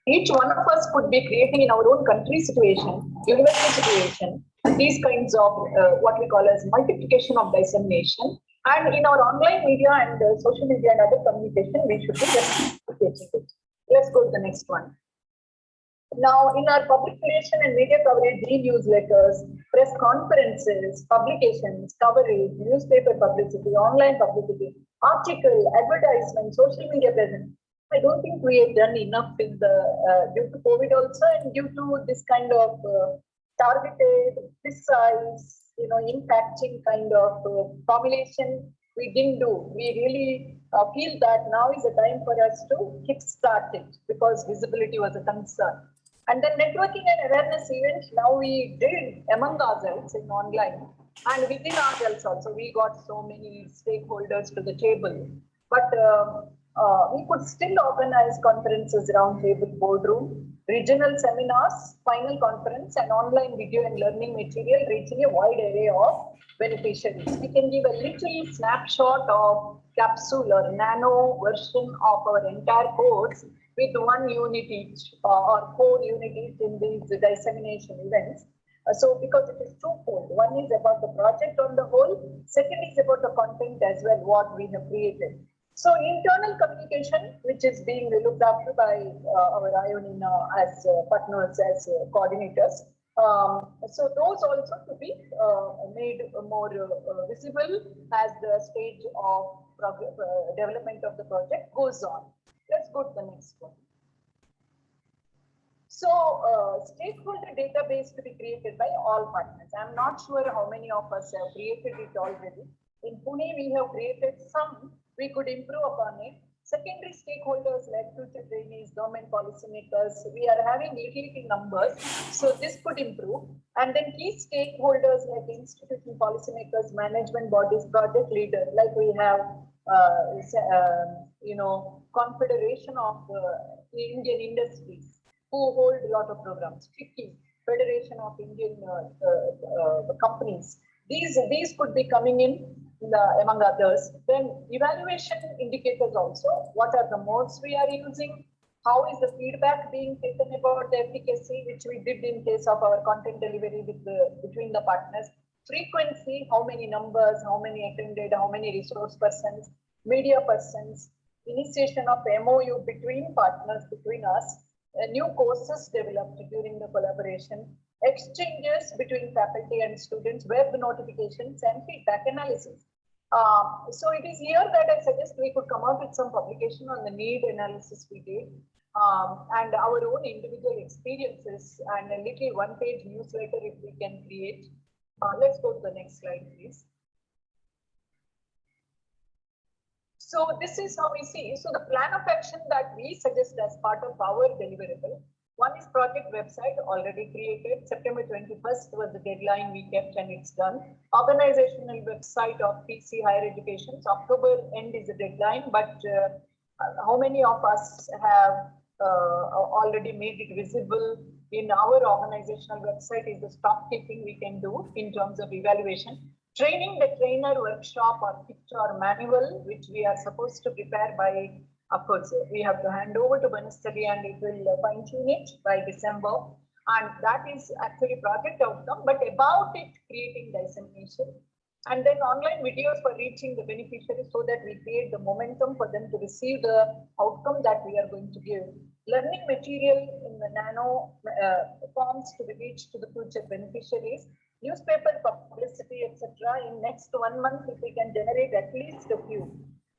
Each one of us could be creating in our own country situation, university situation, these kinds of what we call as multiplication of dissemination. And in our online media and social media and other communication, we should be replicating it. Let's go to the next one. Now, in our public relation and media coverage, e-newsletters, press conferences, publications, coverage, newspaper publicity, online publicity, article, advertisement, social media presence, I don't think we have done enough in the due to COVID also, and due to this kind of targeted, precise, impacting kind of formulation we didn't do. We really feel that now is the time for us to kickstart it because visibility was a concern. And then networking and awareness events, now we did among ourselves in online and within ourselves also. We got so many stakeholders to the table, but we could still organize conferences, roundtable, boardroom, regional seminars, final conference, and online video and learning material reaching a wide array of beneficiaries. We can give a little snapshot of capsule or nano version of our entire course with one unit each or 4 units in these dissemination events. So because it is twofold, one is about the project on the whole, second is about the content as well, what we have created. So internal communication, which is being looked after by our Ionina as partners, as coordinators. So those also to be made more visible as the stage of development of the project goes on. Let's go to the next one. So stakeholder database to be created by all partners. I'm not sure how many of us have created it already. In Pune, we have created some. We could improve upon it. Secondary stakeholders like future trainees, government policymakers, we are having little numbers, so this could improve. And then key stakeholders like institution policymakers, management bodies, project leaders, like we have, Confederation of Indian Industries, who hold a lot of programs, FICCI, Federation of Indian Companies. These could be coming in among others. Then evaluation indicators also. What are the modes we are using? How is the feedback being taken about the efficacy, which we did in case of our content delivery between the partners? Frequency, how many numbers, how many attended, how many resource persons, media persons, initiation of MOU between partners, between us, new courses developed during the collaboration, exchanges between faculty and students, web notifications, and feedback analysis. So it is here that I suggest we could come out with some publication on the need analysis we did, and our own individual experiences, and a little one-page newsletter if we can create. Let's go to the next slide, please. So this is how we see. So the plan of action that we suggest as part of our deliverable. One is project website already created. September 21st was the deadline we kept and it's done. Organizational website of PC Higher Education. So October end is the deadline, but how many of us have already made it visible in our organizational website is the stock taking we can do in terms of evaluation. Training the trainer workshop or kit or manual, which we are supposed to prepare by, of course, we have to hand over to Banastali and it will fine tune it by December. And that is actually project outcome, but about it, creating dissemination. And then online videos for reaching the beneficiaries so that we create the momentum for them to receive the outcome that we are going to give. Learning material in the nano forms to be reached to the future beneficiaries. Newspaper publicity, etc. In next 1 month, if we can generate at least a few.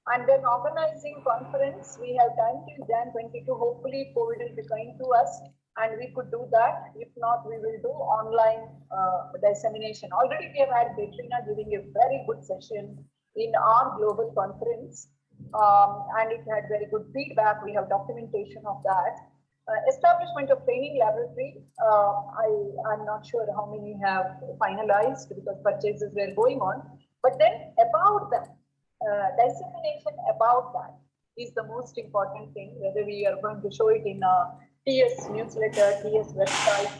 And then organizing conference, we have time till Jan 22. Hopefully, COVID will be kind to us and we could do that. If not, we will do online dissemination. Already, we have had Beatrina giving a very good session in our global conference. And it had very good feedback. We have documentation of that. Establishment of training laboratory. I'm not sure how many have finalized because purchases were going on. But then about that, dissemination about that is the most important thing, whether we are going to show it in a TS newsletter, TS website.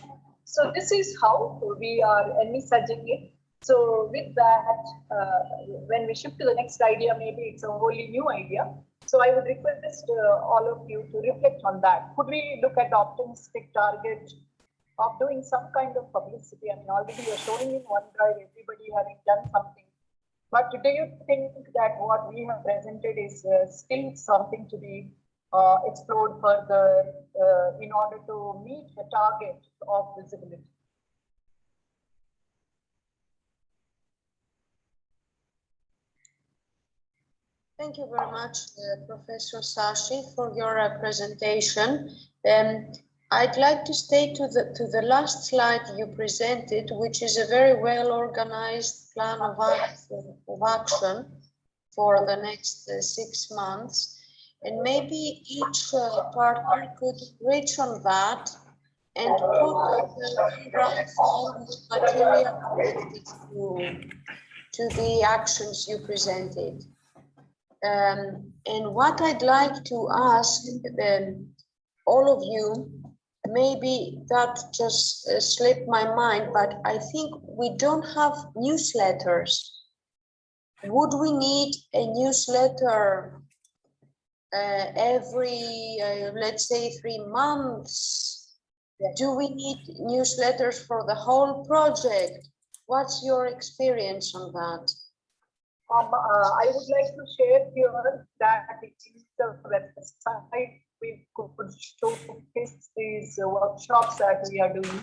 So this is how we are envisaging it. So with that, when we shift to the next idea, maybe it's a wholly new idea. So I would request all of you to reflect on that. Could we look at the optimistic target of doing some kind of publicity? I mean, already you're showing in OneDrive, everybody having done something. But do you think that what we have presented is still something to be explored further in order to meet the target of visibility? Thank you very much, Professor Sashi, for your presentation. I'd like to stay to the last slide you presented, which is a very well organized plan of action for the next 6 months. And maybe each partner could reach on that and put the material connected to the actions you presented. And what I'd like to ask all of you, maybe that just slipped my mind, but I think we don't have newsletters. Would we need a newsletter every, let's say, 3 months? Do we need newsletters for the whole project? What's your experience on that? I would like to share here that it is the website we could showcase these workshops that we are doing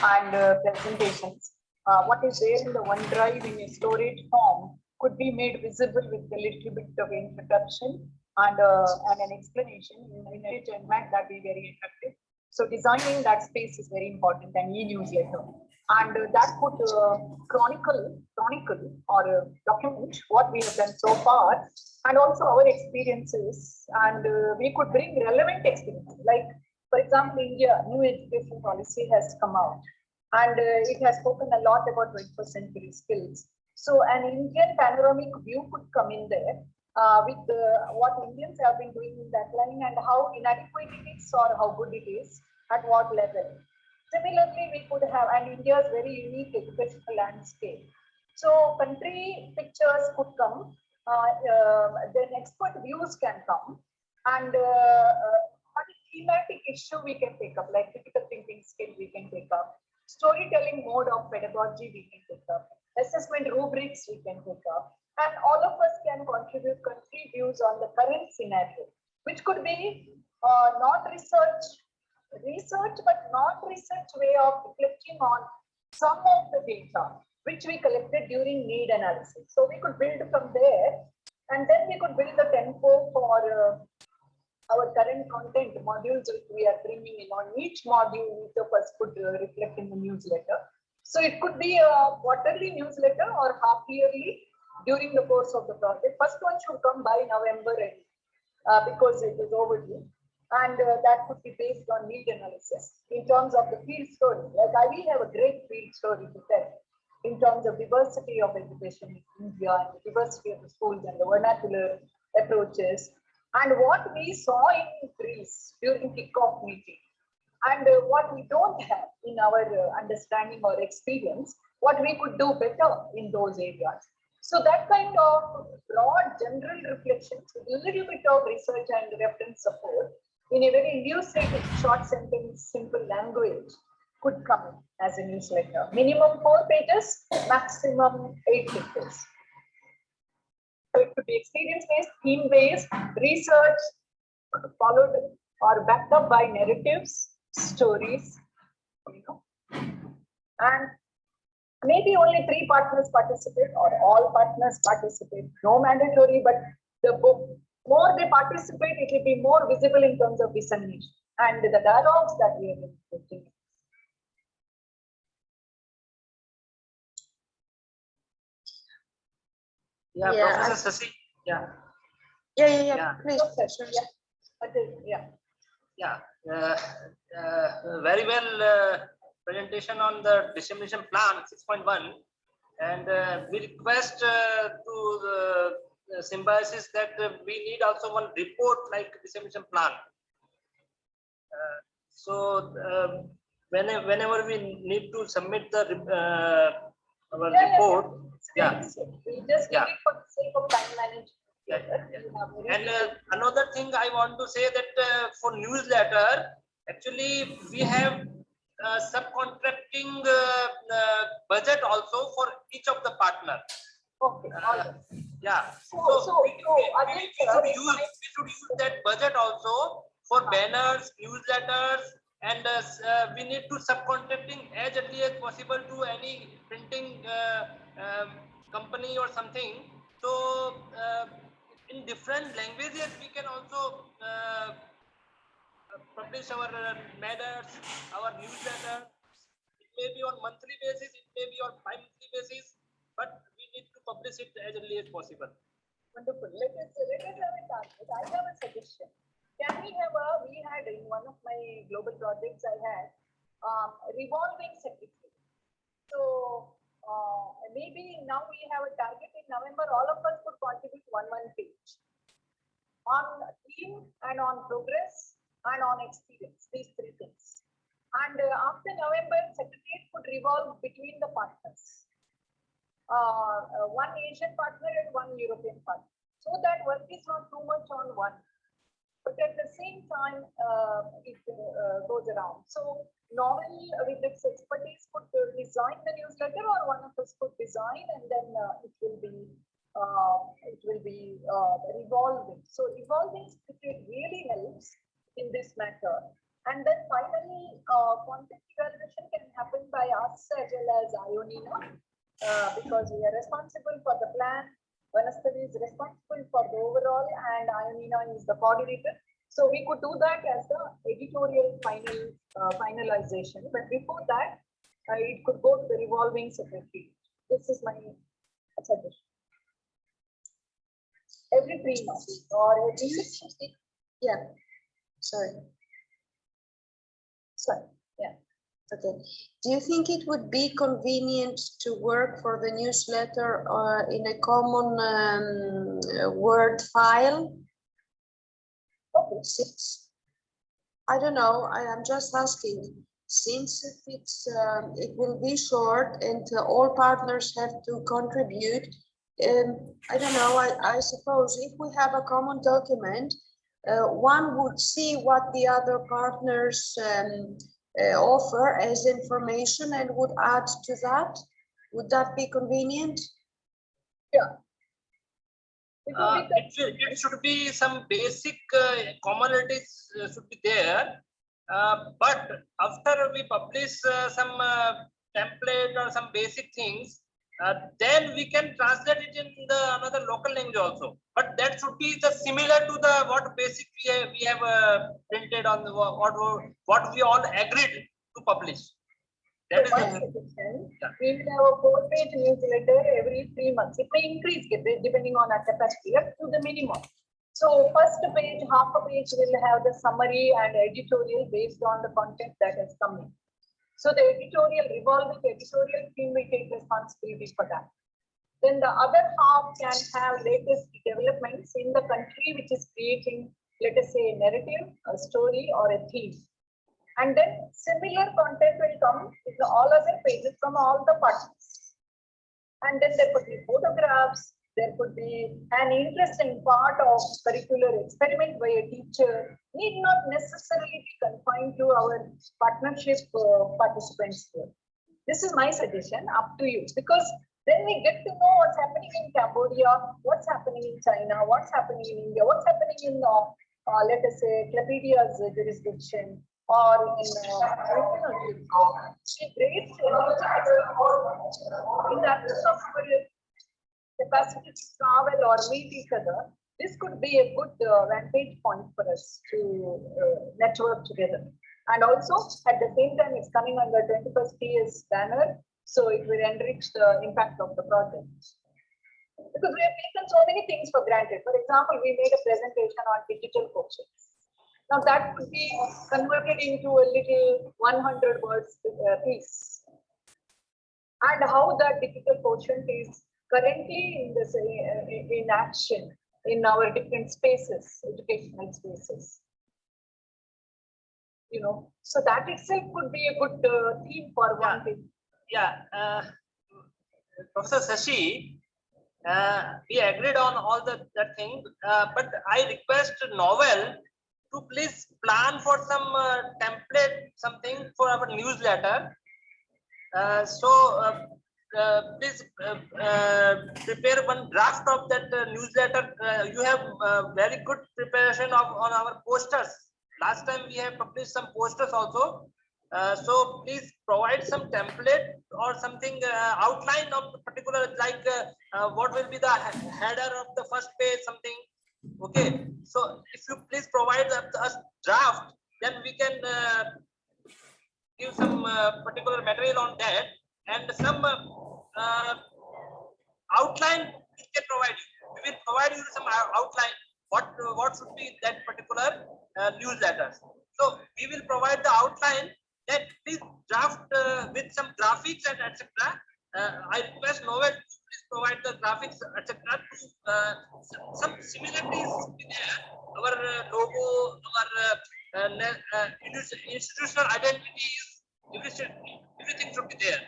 and presentations. What is there in the OneDrive in a storage form could be made visible with a little bit of introduction and an explanation in a format that be very effective. So designing that space is very important, and e-newsletter. And that could chronicle or document what we have done so far and also our experiences, and we could bring relevant experiences. Like, for example, India new education policy has come out and it has spoken a lot about 21st century skills. So an Indian panoramic view could come in there with what Indians have been doing in that line and how inadequate it is or how good it is, at what level. Similarly, we could have, and India's very unique educational landscape. So country pictures could come, then expert views can come, and what thematic issue we can take up, like critical thinking skill we can take up, storytelling mode of pedagogy we can take up, assessment rubrics we can take up, and all of us can contribute country views on the current scenario, which could be non-research research, but not research way of reflecting on some of the data which we collected during need analysis. So we could build from there, and then we could build the tempo for our current content modules which we are bringing in. On each module, each of us could reflect in the newsletter. So it could be a quarterly newsletter or half yearly during the course of the project. First one should come by November end because it is overdue. And that could be based on need analysis in terms of the field story. Like we have a great field story to tell in terms of diversity of education in India and the diversity of the schools and the vernacular approaches. And what we saw in Greece during kickoff meeting, and what we don't have in our understanding or experience, what we could do better in those areas. So that kind of broad general reflections with a little bit of research and reference support in a very elucidated short sentence, simple language could come as a newsletter. Minimum 4 pages, maximum 8 pages. So it could be experience-based, theme-based, research, followed or backed up by narratives, stories, and maybe only 3 partners participate or all partners participate. No mandatory, but the more they participate, it will be more visible in terms of dissemination and the dialogues that we are interested in. Yeah, Professor Sasi. Yeah. Please. Very well presentation on the dissemination plan 6.1, and we request to the Symbiosis that we need also one report like dissemination plan. Whenever we need to submit the our report, we just need it for the sake of time management. And another thing I want to say that for newsletter, actually we have subcontracting budget also for each of the partner. Okay. Yeah. So we should use that budget also for banners, newsletters, and we need to subcontracting as early as possible to any printing company or something. So in different languages we can also publish our banners, our newsletter. It may be on monthly basis, it may be on bi-monthly basis, but we need to publish it as early as possible. Wonderful. Let us have a target. I have a suggestion. Can we have we had in one of my global projects I had revolving secretary. So maybe now we have a target in November, all of us could contribute one page on theme and on progress and on experience, these 3 things. And after November, secretariat could revolve between the partners. One Asian partner and one European partner. So that work is not too much on one. But at the same time, it goes around. So novel with its expertise could design the newsletter, or one of us could design, and then it will be revolving. So evolving really helps in this matter. And then finally, content evaluation can happen by us as well as Ionina, because we are responsible for the plan. Vanaspati is responsible for the overall, and Ionina is the coordinator. So we could do that as the editorial finalization. But before that, it could go to the revolving secretary. This is my suggestion. Every 3 months or every 6 months. Yeah. Sorry. Yeah. Okay. Do you think it would be convenient to work for the newsletter in a common Word file? Okay. I don't know. I am just asking. Since it will be short and all partners have to contribute, I don't know. I suppose if we have a common document, one would see what the other partners offer as information and would add to that. Would that be convenient? Yeah. It should be some basic commonalities should be there, But after we publish some template or some basic things, then we can translate it in the another local language also. But that should be the similar to the what basic we have printed on the what we all agreed to publish. So That is my the suggestion, we will have a 4-page newsletter every 3 months. It may increase depending on our capacity up to the minimum. So first page, half a page will have the summary and editorial based on the content that has come in. So the editorial revolving editorial team will take responsibility for that. Then the other half can have latest developments in the country which is creating, let us say, a narrative, a story, or a theme. And then similar content will come in all other pages from all the partners. And then there could be photographs, there could be an interesting part of curricular experiment by a teacher, need not necessarily be confined to our partnership participants here. This is my suggestion, up to you, because then we get to know what's happening in Cambodia, what's happening in China, what's happening in India, what's happening in, let us say, Clapedia's jurisdiction, or in great in the absence of capacity to travel or meet each other. This could be a good vantage point for us to network together. And also, at the same time, it's coming under 21st year's banner, so it will enrich the impact of the project. Because we have taken so many things for granted. For example, we made a presentation on digital coaching. Now that could be converted into a little 100 words piece. And how that digital quotient is currently in this in action in our different spaces, educational spaces. You know, so that itself could be a good theme for one thing. Yeah, Professor Sashi, we agreed on all that thing, but I request Novel to please plan for some template, something for our newsletter. Please prepare one draft of that newsletter. You have very good preparation on our posters. Last time we have published some posters also. So please provide some template or something outline of the particular, like what will be the header of the first page, something. Okay, so if you please provide us draft, then we can give some particular material on that, and some outline we can provide you. We will provide you some outline what should be that particular newsletter. So we will provide the outline. Then please draft with some graphics and etc. I request Novel to please provide the graphics etc. Some similarities there. Our logo, our institutional identities, everything should be there.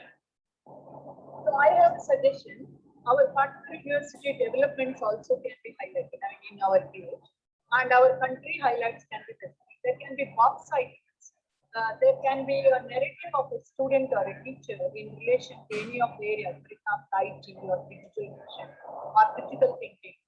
So I have a suggestion. Our partner university developments also can be highlighted in our page, and our country highlights can be presented. There can be box items. There can be a narrative of a student or a teacher in relation to any of the areas, for example, IT or digital vision or critical thinking,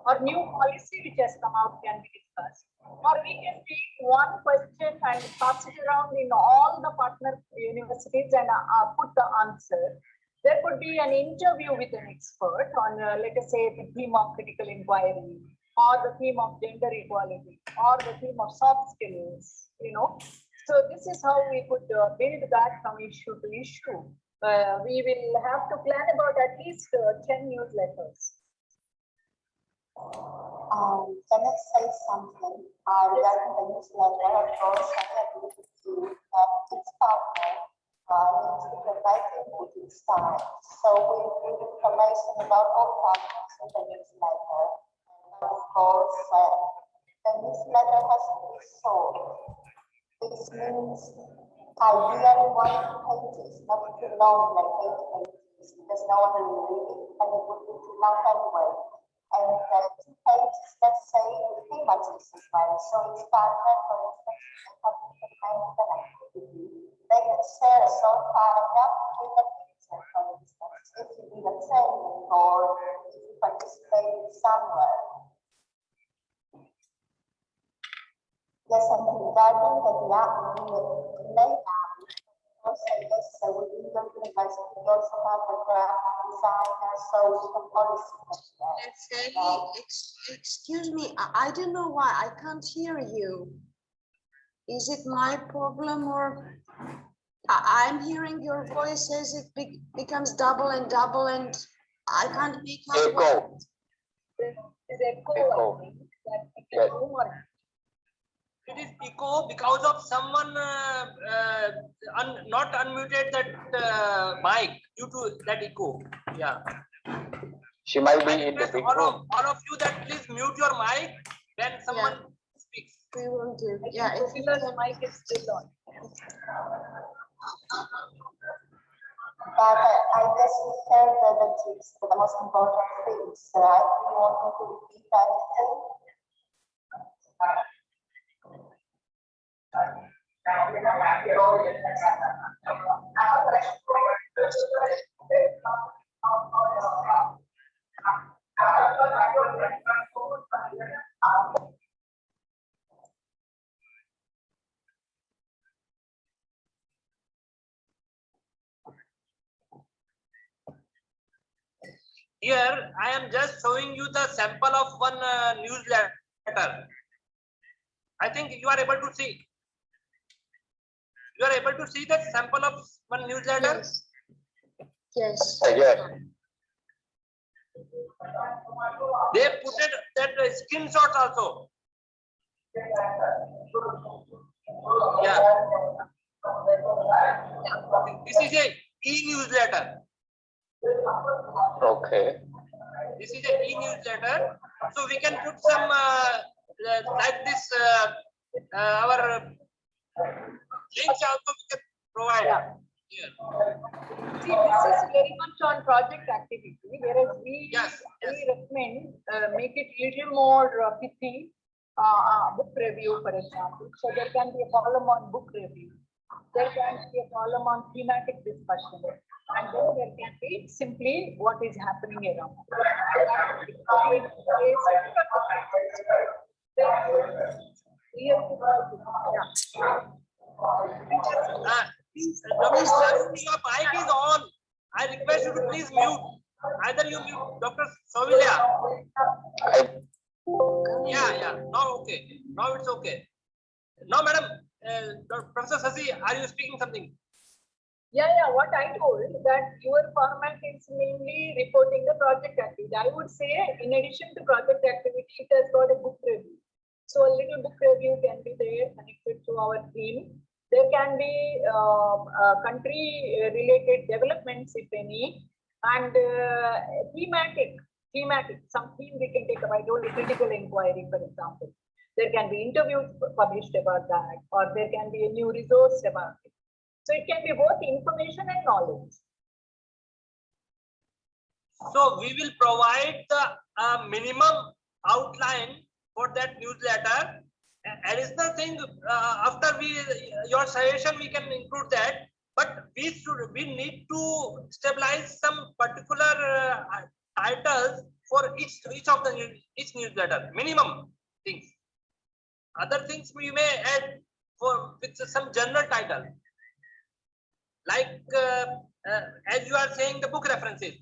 or new policy which has come out can be discussed. Or we can take one question and pass it around in all the partner universities and put the answer. There could be an interview with an expert on, let us say, the theme of critical inquiry, or the theme of gender equality, or the theme of soft skills, you know. So this is how we could build that from issue to issue. We will have to plan about at least 10 newsletters. Can I say something regarding the newsletter? Of course, I have to each partner needs to provide input each time. So we give information about all partners in the newsletter. And of course, the newsletter has to be short. This means ideally 1 pages, not too long, like 8 pages, because no one will read it, and it would be too long anyway. And 2 pages, let's say, with images as well. So each partner, for instance, they can share a short paragraph with a picture, for instance, if you did a training or if you participated somewhere. Yes, and regarding the layout, also yes, so within the university, we also have a graphic designer, social policy. Excuse me, I don't know why I can't hear you. Is it my problem or I'm hearing your voice as it becomes double and I can't make out what. There's echo, I think, that we can do more. It is echo because of someone not unmuted that mic due to that echo. Yeah. She might be I in the request big all room. of you that please mute your mic when someone speaks. We will do. I Yeah, think if you Procila's can- mic is still on. But I guess we heard the tips, the most important things, right? You want me to repeat anything? Here, I am just showing you the sample of one newsletter. I think you are able to see. You are able to see that sample of one newsletter? Yes. Yes. They put it that screenshots also. Yeah. This is a e-newsletter. Okay. This is a e-newsletter. So we can put some like this our links also we can provide. Yeah. Here. See, this is very much on project activity, whereas we Yes, yes. recommend make it little more pithy, book review, for example. So there can be a column on book review. There can be a column on thematic discussion, and then there can be simply what is happening around. Dr. Saruni, your mic is on. I request you to please mute. Either you mute Dr. Sovilia. Yeah. Now okay. Now it's okay. Now, madam, Professor Sasi, are you speaking something? Yeah. What I told that your format is mainly reporting the project activity. I would say, in addition to project activity, it has got a book review. So a little book review can be there connected to our theme. There can be country-related developments, if any, and thematic. Some theme we can take about critical inquiry, for example. There can be interviews published about that, or there can be a new resource about it. So it can be both information and knowledge. So we will provide the minimum outline for that newsletter. Additional thing, after your suggestion, we can include that. But we need to stabilize some particular titles for each newsletter. Minimum things. Other things we may add with some general title. Like as you are saying, the book references.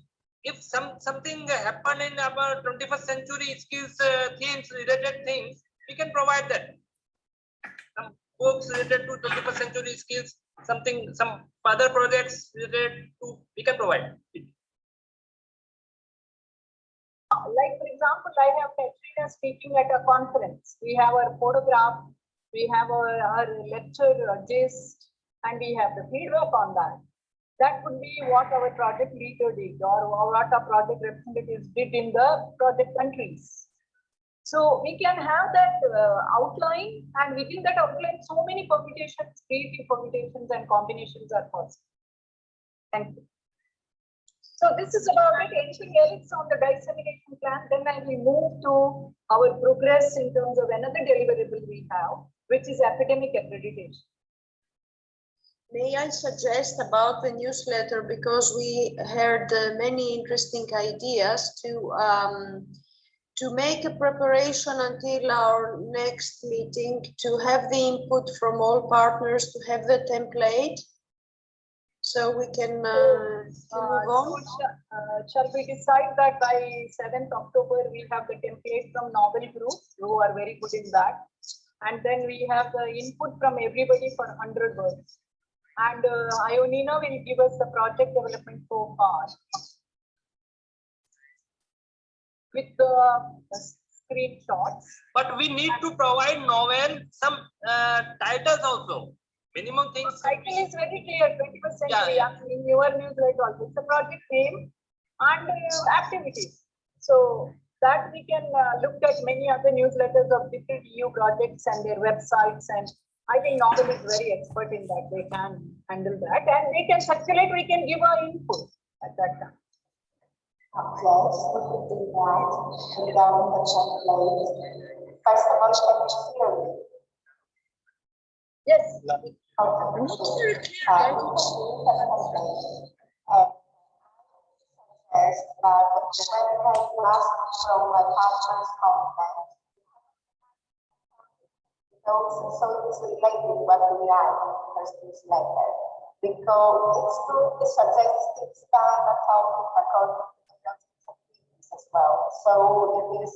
If something happened in our 21st century skills themes related things, we can provide that. Some books related to 21st century skills, some other projects related to, we can provide. Like for example, I have Katrina speaking at a conference. We have our photograph, we have our lecture gist, and we have the feedback on that. That would be what our project leader did, or what our project representatives did in the project countries. So we can have that outline, and within that outline, so many permutations, creative permutations and combinations are possible. Thank you. So this is about it. Anything else on the dissemination plan? Then I will move to our progress in terms of another deliverable we have, which is academic accreditation. May I suggest about the newsletter, because we heard many interesting ideas to make a preparation until our next meeting, to have the input from all partners, to have the template, so we can move on. Shall we decide that by 7th October, we have the template from Novel Group, who are very good in that. And then we have the input from everybody for 100 words. And Ionina will give us the project development so far. With the screenshots. But we need to provide novel some titles also. Minimum things. Title is very clear, 21st century. Yeah. In your newsletter also. It's a project name and activities. So that we can look at many other newsletters of different EU projects and their websites, and I think Novel is very expert in that. They can handle that, and we can circulate. We can give our input at that time. Yes, we could do that regarding the template. First of all, can you hear me? Yes. Okay. Not very clear. Yes, but the template must from a partner's content. So it is related what we write in the first newsletter, because it's good to suggest it's done according to the opinions as well. So it is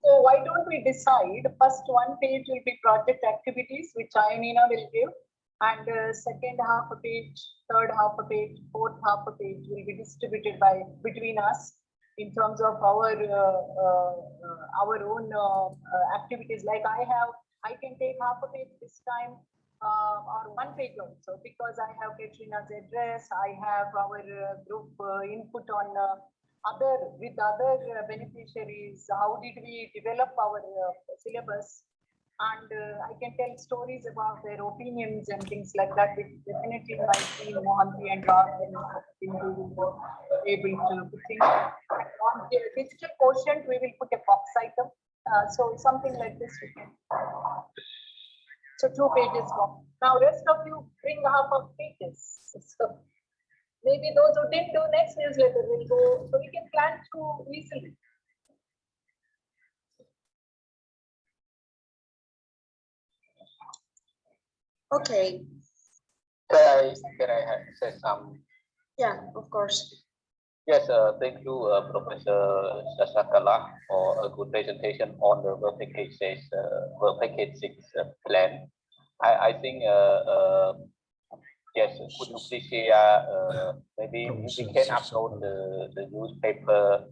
So why don't we decide? First one page will be project activities, which Ionina will give, and second half a page, third half a page, fourth half a page will be distributed between us in terms of our own activities. Like I can take half a page this time, or one page also, because I have Katrina's address, I have our group input on other beneficiaries, how did we develop our syllabus, and I can tell stories about their opinions and things like that, which definitely my team, Mohanty and Raj, will be able to put in. On the digital quotient, we will put a box item. So something like this we can. So 2 pages long. Now rest of you bring half of pages. So maybe those who didn't do next newsletter will go, so we can plan to easily. Okay, Can I say some? yeah, of course. Yes, thank you, Professor Sasakala, for a good presentation on the World Package 6 plan. I think, yes, could you please share, maybe we can upload the newspaper,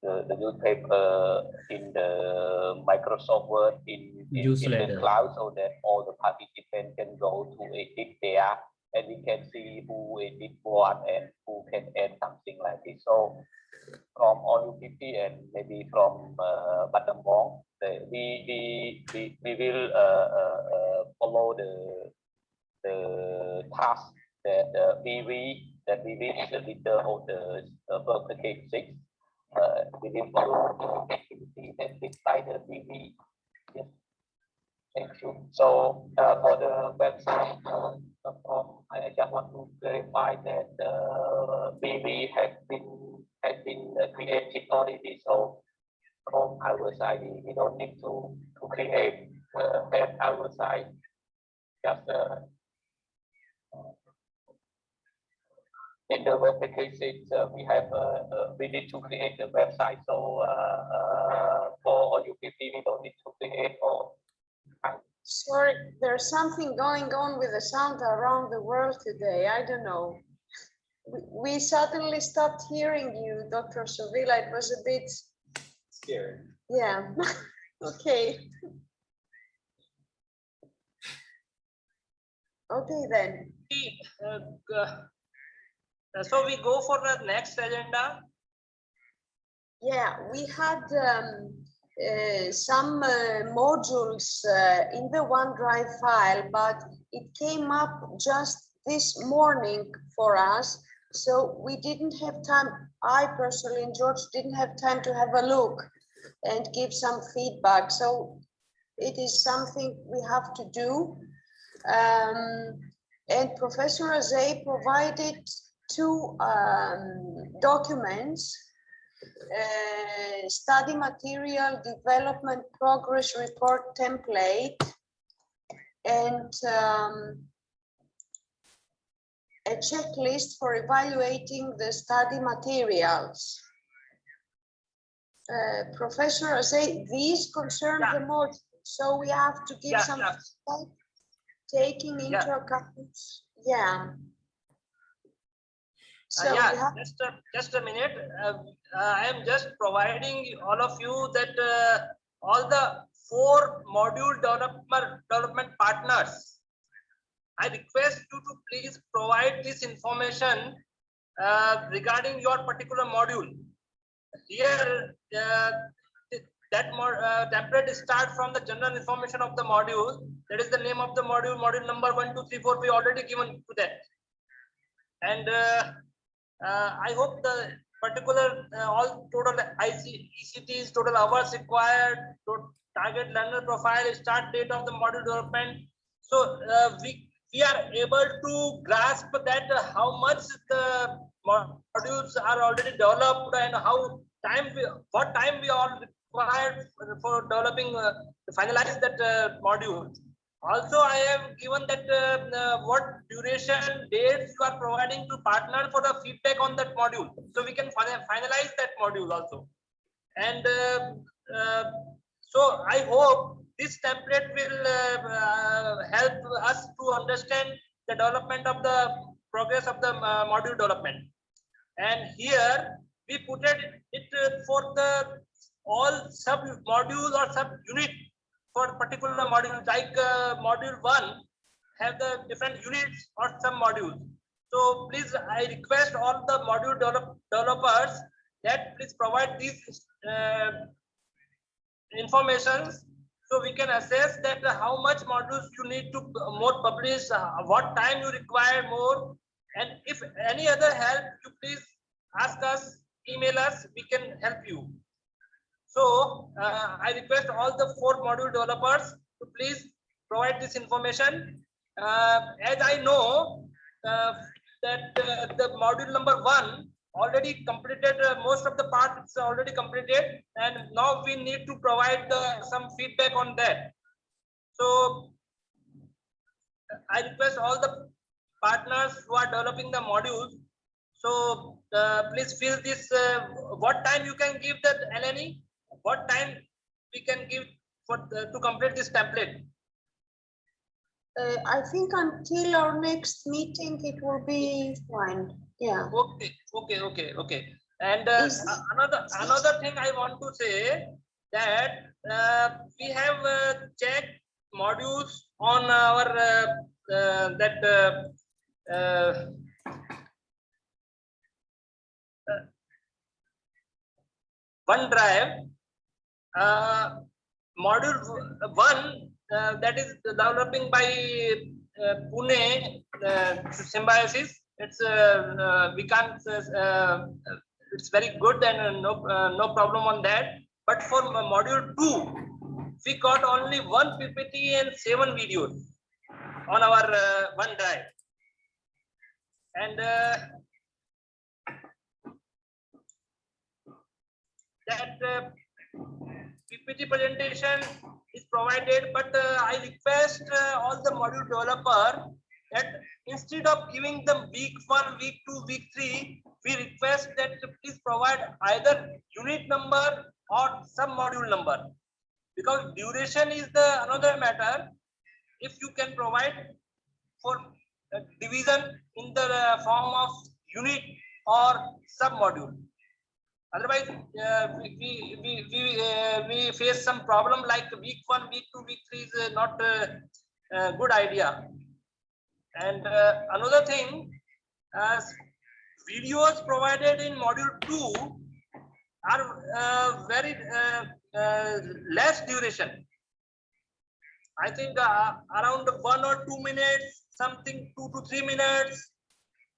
the newspaper in the Microsoft Word in the cloud, so that all the participants can go to edit there, and we can see who edit what and who can add something like this. So from OUPP and maybe from Battambang, we will follow the task that we is the leader of the World Package 6. We will follow the activity that is by the BV. Yes. Thank you. So for the website, I just want to clarify that BV has been created already. So from our side, we don't need to create at our side. Just in the World Package 6, we need to create the website. So for OUPP, we don't need to create or. Sorry, there's something going on with the sound around the world today. I don't know. We suddenly stopped hearing you, Dr. Sovila. It was a bit Scary. Yeah. Okay. Okay then. So we go for the next agenda. Yeah, we had some modules in the OneDrive file, but it came up just this morning for us. So we didn't have time, I personally and George didn't have time to have a look and give some feedback. So it is something we have to do. And Professor Azay provided two documents, study material development progress report template, and a checklist for evaluating the study materials. Professor Azay, these concern the modules, so we have to give some feedback, taking into account, So we have just a minute. I am just providing all of you that all the 4 module development partners. I request you to please provide this information regarding your particular module. Here, that template starts from the general information of the module. That is the name of the module, module number 1, 2, 3, 4. We already given to that. And I hope the particular all total ECTs, total hours required, target learner profile, start date of the module development. So we are able to grasp that how much the modules are already developed and what time we all required for developing finalize that module. Also, I have given that what duration dates you are providing to partner for the feedback on that module, so we can finalize that module also. And so I hope this template will help us to understand the development of the progress of the module development. And here we put it for the all sub module or sub unit for particular module, like module 1 have the different units or some modules. So please, I request all the module developers that please provide these informations, so we can assess that how much modules you need to more publish, what time you require more, and if any other help, you please ask us, email us, we can help you. So I request all the 4 module developers to please provide this information. As I know that the module number 1 already completed, most of the parts already completed, and now we need to provide some feedback on that. So I request all the partners who are developing the modules, so please fill this, what time you can give that LNE, what time we can give for to complete this template. I think until our next meeting it will be fine. Yeah. Okay. And another thing I want to say that we have checked modules on our OneDrive. Module 1 that is developing by Pune Symbiosis. It's we can't. It's very good and no problem on that. But for module 2, we got only 1 PPT and 7 videos on our OneDrive, and that PPT presentation is provided, but I request all the module developer that instead of giving them week 1, week 2, week 3, we request that please provide either unit number or some module number, because duration is the another matter. If you can provide for division in the form of unit or sub module. Otherwise, we face some problem like week 1, week 2, week 3 is not a good idea. And another thing, videos provided in module 2 are very less duration. I think around 1 or 2 minutes, something 2 to 3 minutes.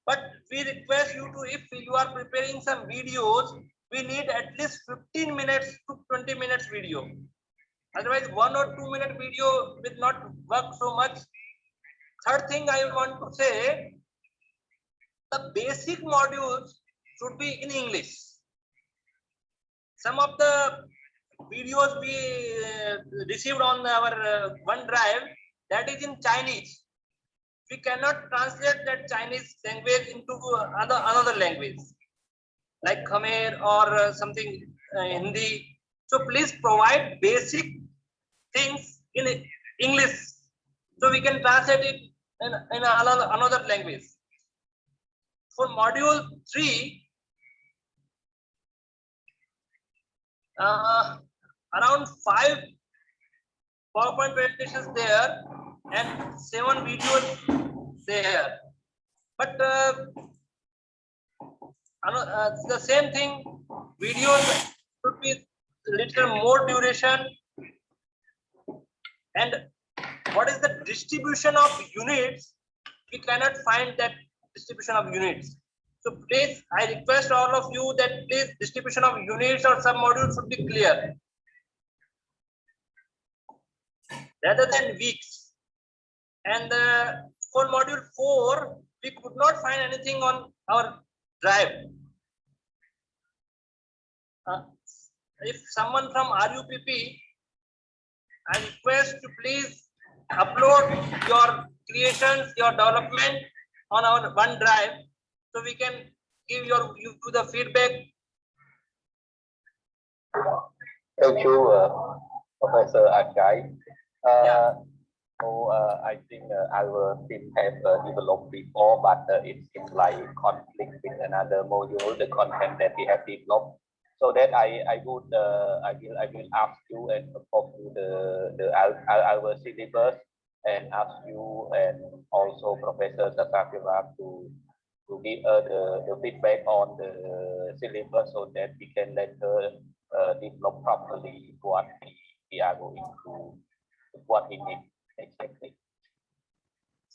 But we request you to, if you are preparing some videos, we need at least 15 minutes to 20 minutes video. Otherwise, 1 or 2 minute video will not work so much. Third thing I want to say, the basic modules should be in English. Some of the videos we received on our OneDrive, that is in Chinese. We cannot translate that Chinese language into another language like Khmer or something Hindi. So please provide basic things in English so we can translate it in another language. For module 3, around 5 PowerPoint presentations there and 7 videos there. But the same thing, videos should be little more duration. And what is the distribution of units? We cannot find that distribution of units. So please, I request all of you that please distribution of units or sub-modules should be clear rather than weeks. And for module 4, we could not find anything on our drive. If someone from RUPP, I request to please upload your creations, your development on our OneDrive, so we can give you the feedback. Thank you, Professor Ajay. I think our team have developed before, but it seems like conflict with another module, the content that we have developed. So that I will ask you and propose you our syllabus and ask you and also Professor Sasavira to give the feedback on the syllabus so that we can later develop properly what we are going to, what we need exactly.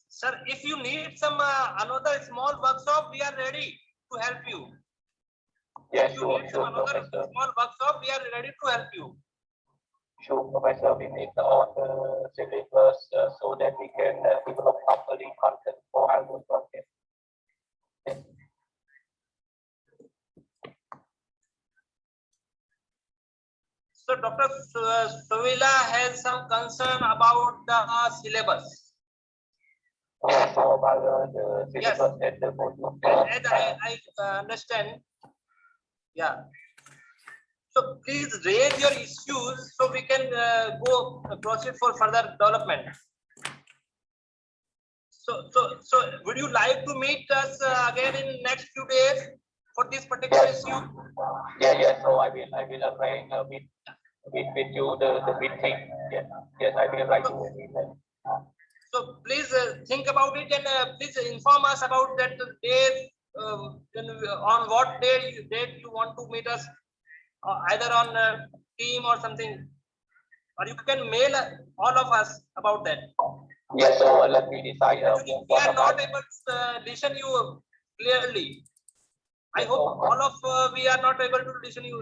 Sir, if you need some another small workshop, we are ready to help you. Yes, if you sure, need sure, some another Professor. small workshop, we are ready to help you. Sure, Professor, we need all the syllabus so that we can develop properly content for our project. Yes. So Dr. Sovila has some concern about the syllabus. So about the syllabus and the module. As I understand, yeah. So please raise your issues so we can go proceed for further development. So would you like to meet us again in next few days for this particular issue? Yeah. So I will arrange with you the meeting. Yes, I will write you an email. So please think about it and please inform us about that day. On what date you want to meet us, either on team or something, or you can mail all of us about that. Yes, so let me decide. We are not able to listen you clearly. I hope all of we are not able to listen you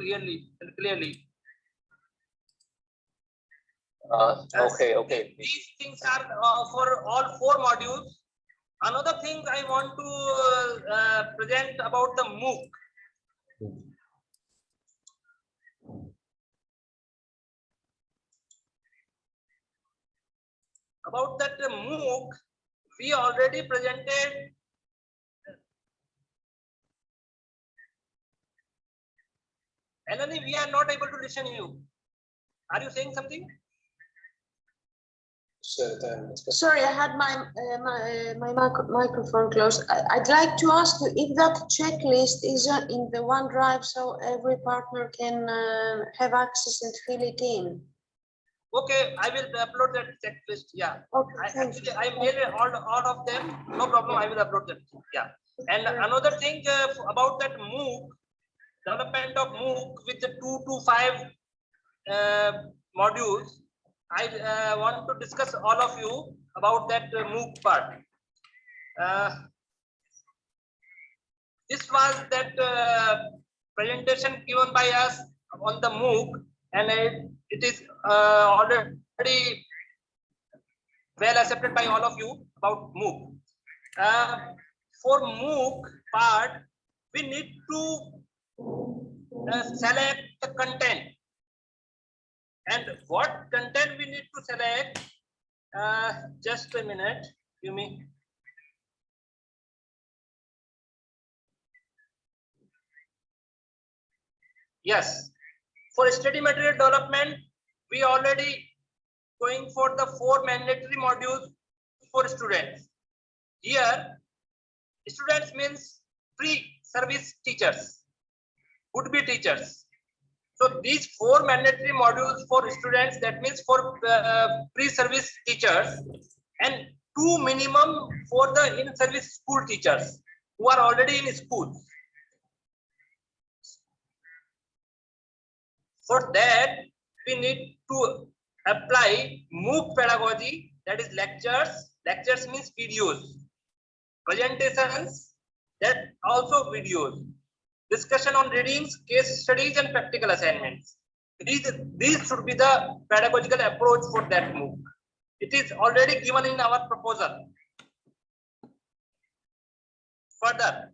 clearly. Okay. These things are for all 4 modules. Another thing I want to present about the MOOC. About that MOOC, we already presented. Eleni, we are not able to listen to you. Are you saying something? Sorry, I had my microphone closed. I'd like to ask you if that checklist is in the OneDrive so every partner can have access and fill it in. Okay, I will upload that checklist. Yeah. Okay, I mailed all of them. No problem. I will upload them. Yeah. And another thing about that MOOC, development of MOOC with the 2 to 5 modules. I want to discuss all of you about that MOOC part. This was that presentation given by us on the MOOC, and it is already well accepted by all of you about MOOC. for MOOC part, we need to select the content. And what content we need to select? Just a minute, give me. Yes, for study material development, we already going for the 4 mandatory modules for students. Here, students means pre-service teachers, would be teachers. So these 4 mandatory modules for students, that means for pre-service teachers, and 2 minimum for the in-service school teachers who are already in schools. For that, we need to apply MOOC pedagogy, that is lectures. Lectures means videos. Presentations, that also videos. Discussion on readings, case studies, and practical assignments. These should be the pedagogical approach for that MOOC. It is already given in our proposal. Further,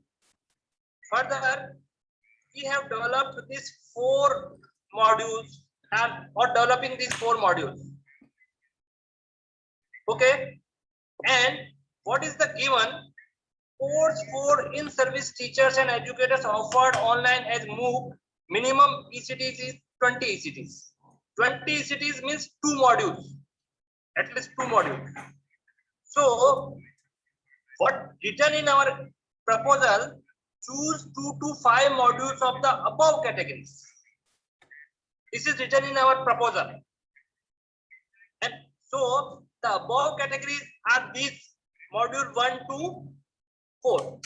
we have developed these 4 modules or developing these 4 modules. Okay, and what is the given course for in-service teachers and educators offered online as MOOC? Minimum ECTs is 20 ECTs. 20 ECTs means 2 modules, at least 2 modules. So what written in our proposal, choose 2 to 5 modules of the above categories. This is written in our proposal. And so the above categories are these module 1 to 4.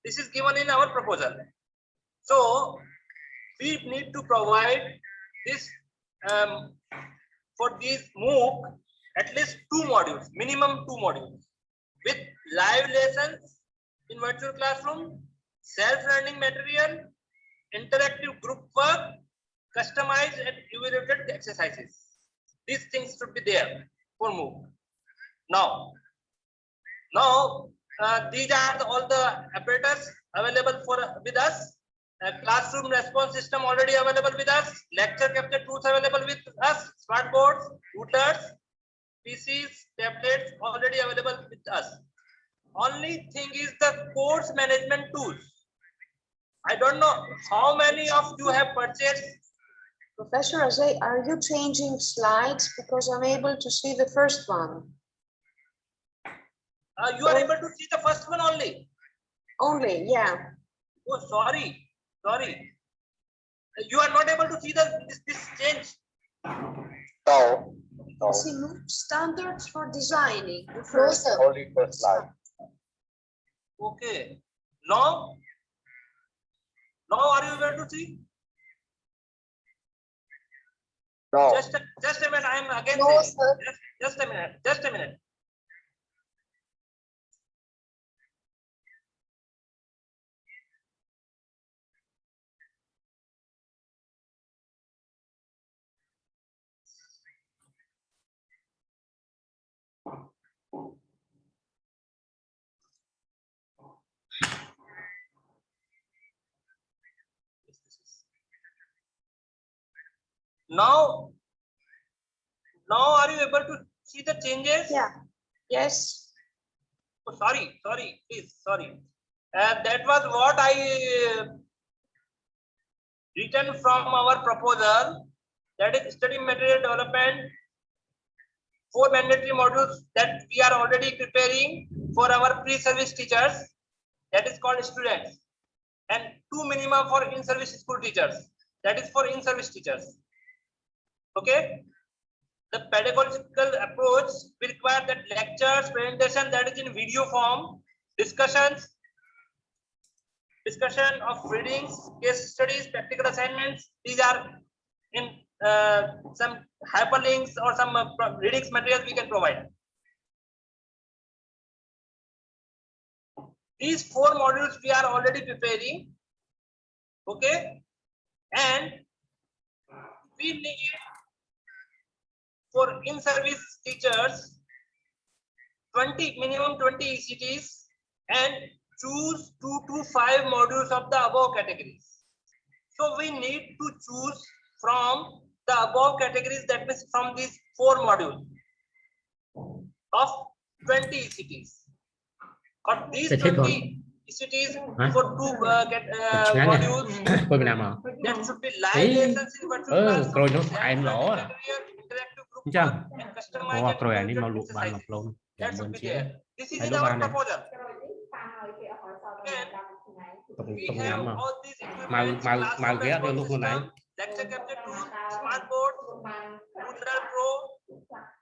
This is given in our proposal. So we need to provide this for these MOOC at least 2 modules, minimum 2 modules, with live lessons in virtual classroom, self-learning material, interactive group work, customized and evaluated exercises. These things should be there for MOOC. Now these are all the apparatus available with us. Classroom response system already available with us. Lecture capture tools available with us. Smart boards, routers, PCs, tablets already available with us. Only thing is the course management tools. I don't know how many of you have purchased. Professor Azay, are you changing slides? Because I'm able to see the first one. You are able to see the first one only. Only, yeah. Oh, sorry. You are not able to see this change. No. You see MOOC standards for designing. The No, first sir. Only first slide. Okay. Now are you able to see? No. Just a minute. I am again No, saying. sir. Just a minute. Just a minute. Now are you able to see the changes? Yeah. Yes. Oh, sorry, please, sorry. That was what I written from our proposal, that is study material development, 4 mandatory modules that we are already preparing for our pre-service teachers, that is called students, and 2 minimum for in-service school teachers, that is for in-service teachers. Okay. The pedagogical approach will require that lectures, presentation that is in video form, discussion of readings, case studies, practical assignments. These are in some hyperlinks or some readings materials we can provide. These 4 modules we are already preparing. Okay. And we need for in-service teachers, minimum 20 ECTs, and choose 2 to 5 modules of the above categories. So we need to choose from the above categories, that means from these 4 modules of 20 ECTs. Or these 20 ECTs for 2 modules that should be live lessons in virtual classroom, interactive group work, and customized individual exercises. That should be there. This is in our proposal. And we have all these equipments, classroom response system, lecture capture tool, smart board, Moodle Pro,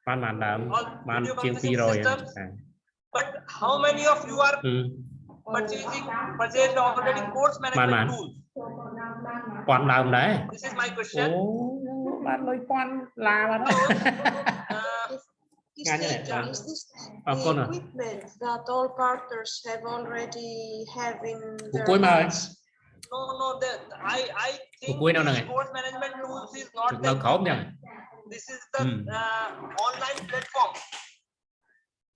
all video conferencing systems. But how many of you are purchased already course management tools? This is my question. Is this the equipment that all partners have already have in their hands? No, I think this course management tools is not that. This is the online platform.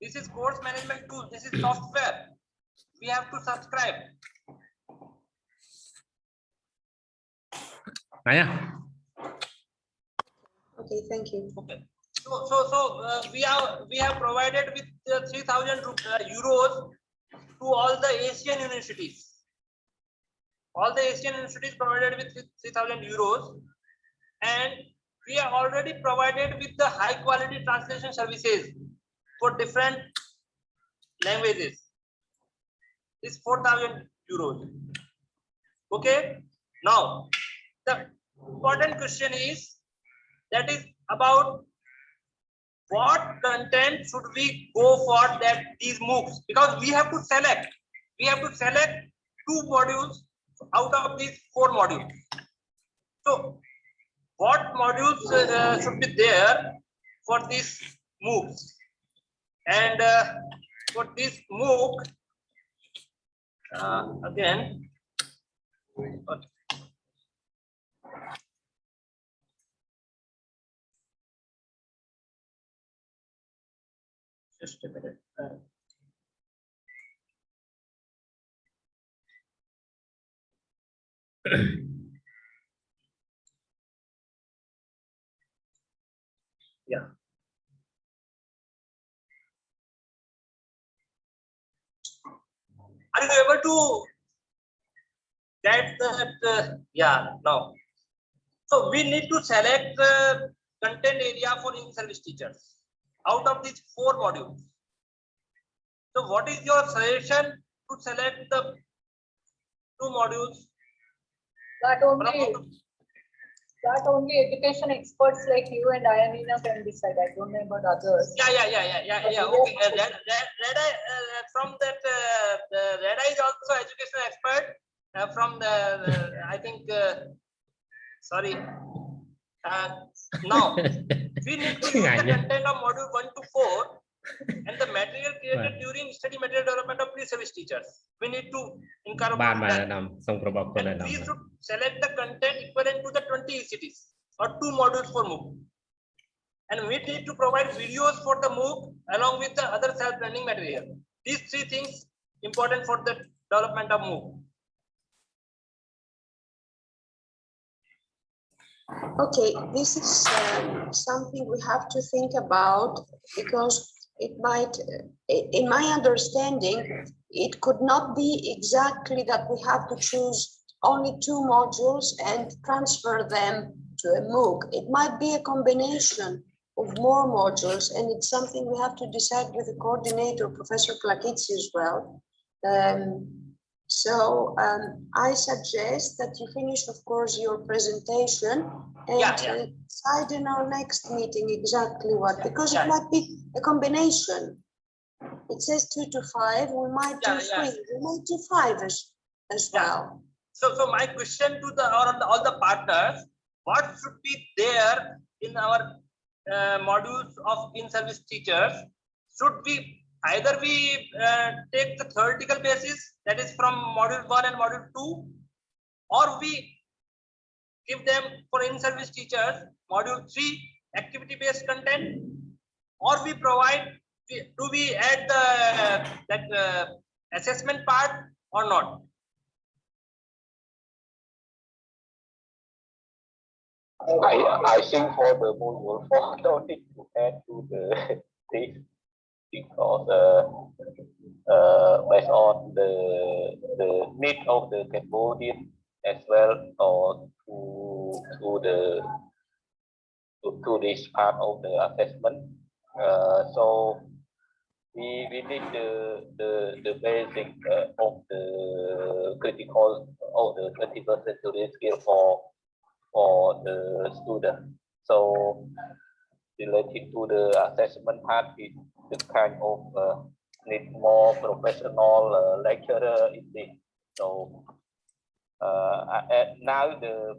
This is course management tool. This is software. We have to subscribe. Okay, thank you. Okay. So we have provided with 3,000 euros to all the Asian universities. All the Asian universities provided with 3,000 euros, and we are already provided with the high quality translation services for different languages. It's 4,000 euros. Okay. Now the important question is about what content should we go for these MOOCs, because we have to select 2 modules out of these 4 modules. So what modules should be there for these MOOCs? And for this MOOC, again, just a minute. Yeah. Are you able to get that? Yeah, no. So we need to select the content area for in-service teachers out of these 4 modules. So what is your suggestion to select the 2 modules? That only education experts like you and Ayanina can decide. I don't know about others. Yeah. Okay. Reda, from that, Reda is also educational expert. From the, I think, sorry. Now we need to use the content of module 1 to 4 and the material created during study material development of pre-service teachers. We need to incorporate that. And we should select the content equivalent to the 20 ECTs or 2 modules for MOOC. And we need to provide videos for the MOOC along with the other self-learning material. These 3 things important for the development of MOOC. Okay, this is something we have to think about, because it might, in my understanding, it could not be exactly that we have to choose only 2 modules and transfer them to a MOOC. It might be a combination of more modules, and it's something we have to decide with the coordinator, Professor Plakidze, as well. So I suggest that you finish, of course, your presentation and decide in our next meeting exactly what, because it might be a combination. It says 2 to 5, we might do 3, we might do 5 as well. So my question to all the partners, what should be there in our modules of in-service teachers? Should we either we take the theoretical basis, that is from module 1 and module 2, or we give them for in-service teachers module 3 activity-based content, or we provide, do we add the that assessment part or not? I think for the module 4 don't need to add to the this because based on the need of the Cambodian as well, or to this part of the assessment. So we need the basic of the critical of the 21st century skill for the student. So related to the assessment part, is the kind of need more professional lecturer in this. So now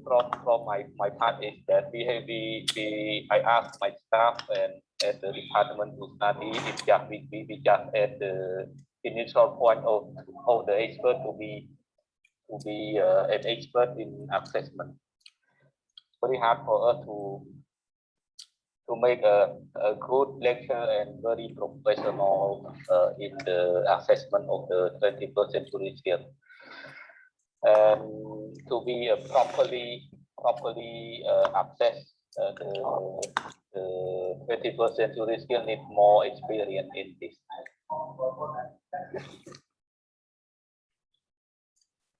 from my part is that I ask my staff and at the department to study. It's just we just at the initial point of the expert to be an expert in assessment. Very hard for us to make a good lecture and very professional in the assessment of the 21st century skill. And to be properly assess the 21st century skill need more experience in this.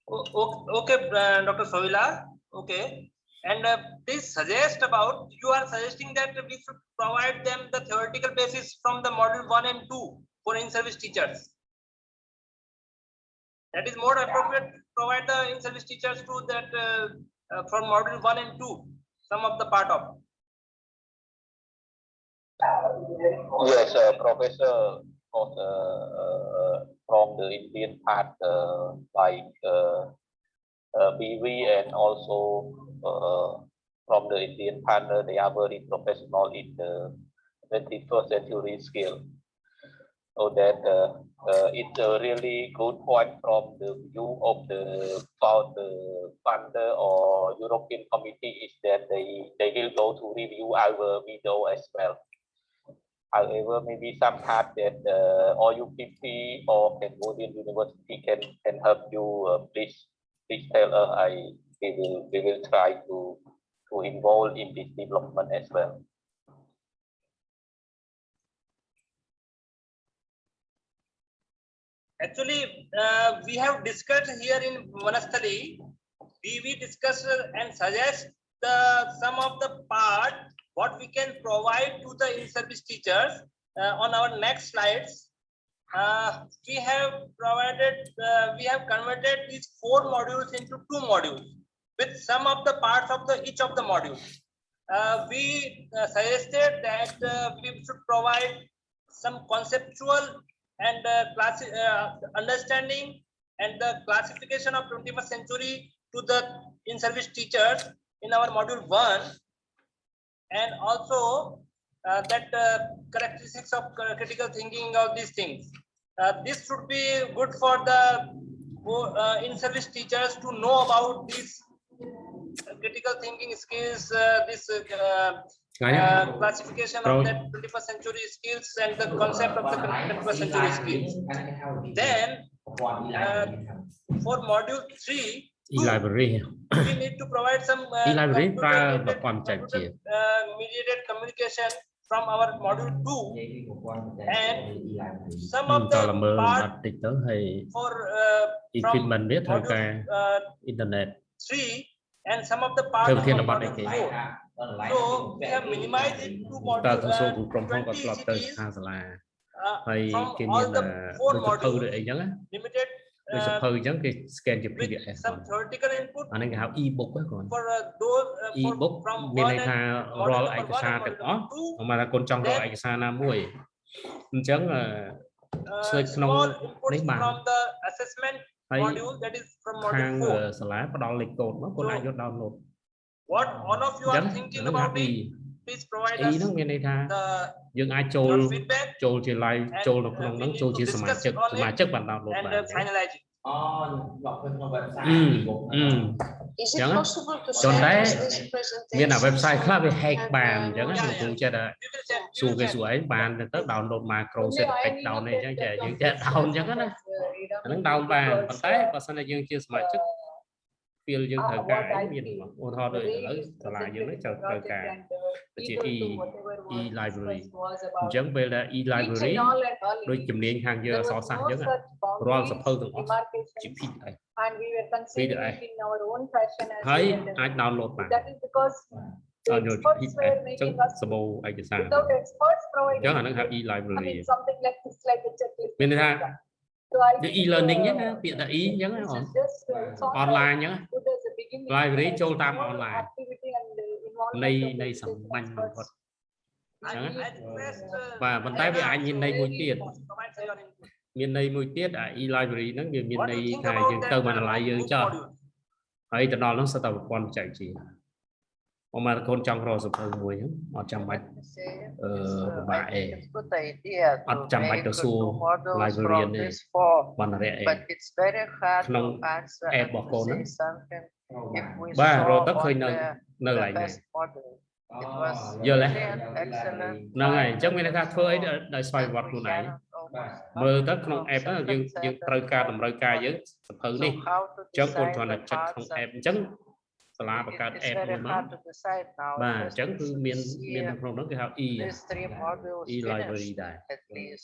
Okay, Dr. Soila. Okay. And please suggest about, you are suggesting that we should provide them the theoretical basis from the module 1 and 2 for in-service teachers. That is more appropriate to provide the in-service teachers to that from module 1 and 2, some of the part of. Yes, Professor, from the Indian part, like BV and also from the Indian partner, they are very professional in the 21st century skill. So that it's a really good point from the view of the funder or European committee is that they will go to review our video as well. However, maybe some part that OUPP or Cambodian University can help you. Please tell us. We will try to involve in this development as well. Actually, we have discussed here in Vanasthali, we discuss and suggest some of the part what we can provide to the in-service teachers. On our next slides, we have converted these 4 modules into 2 modules with some of the parts of each of the modules. We suggested that we should provide some conceptual and understanding and the classification of 21st century to the in-service teachers in our module 1, and also that characteristics of critical thinking, all these things. This should be good for the in-service teachers to know about these critical thinking skills, this classification of that 21st century skills and the concept of the 21st century skills. Then for module 3, e-library, we need to provide some mediated communication from our module 2, and some of the part for from module internet 3 and some of the part of module 4. So we have minimized it to module 20 ECTs from all the 4 modules, limited with some theoretical input for those e-book from 1 មានន័យ and ថារាល់ឯកសារទាំងអស់មកថាកូនចង់រកឯកសារណាមួយអញ្ចឹងឆ្លើយក្នុងនេះបាន from the assessment module, that is from ខាង module 4. សាលាផ្ដល់លេខកូដមកគាត់អាចយក download What all of you are thinking about it, please provide us ហ្នឹងមានន័យថា យើងអាចចូល your feedback ចូលជា live ចូលនៅក្នុងហ្នឹងចូលជាសមាជិកបាន download បាន and finalize it. Is it Chẳng á. possible to Chọn send đấy. us this presentation? Miền nào website so khác we về hack have, bàn chẳng á, Yeah, mình cũng chơi đã We will send. xù cái xù ấy bàn tới download macro Only set I cách need down to này get chẳng the chạy những complete chạy down chẳng á, because, nó Ida down bàn, because, còn tới và sau này dương chưa smart chức feel dương thời what cả I miền feel, mà ôn ho the đời way ở it is trở lại dương nó presented in chờ the thời project cả and chỉ equal e to whatever was library discussed was about chẳng về là e each library and all đôi chùm liên hàng there giờ so was sánh no chẳng á, such roll boundaries, suppose từng chỉ demarcations, pin này and we were conceiving Video it in our own fashion as thấy we were ai download mà that is because the rồi experts pin were này chẳng making us sabo ai chỉ sao without experts providing chẳng là nó have it. e I library mean something like this, like a checklist. bên đây ha So I cái think, e-learning nhé tiện là ý nhớ this rồi is just it's all online nhé good as a beginning. library It's châu tam more online activity and involvement nay of nay the sầm education manh experts. thuật I request. và vận tải với anh nhìn đây mùi tiết Provide your input. miền này mùi tiết ở e-library nó như miền What do you này think hai about dương that, tơ mà là lại dương MOOC cho module? ấy cho nó sẽ tạo quan chạy chỉ mà con trong rồi sụp mùi họ chăm bạch bài ở chăm bạch đó xu library này còn là rẻ không em bỏ cô nữa ba rồi tất khơi nơi lại này giờ này nơi này chắc mình đã phơi đời xoay vật luôn này mơ tất không em đó dương trời ca tầm trời ca với thử đi chắc con toàn là chắc không em chấn là và cả em luôn đó mà chấn cứ miền trong đó cái học library này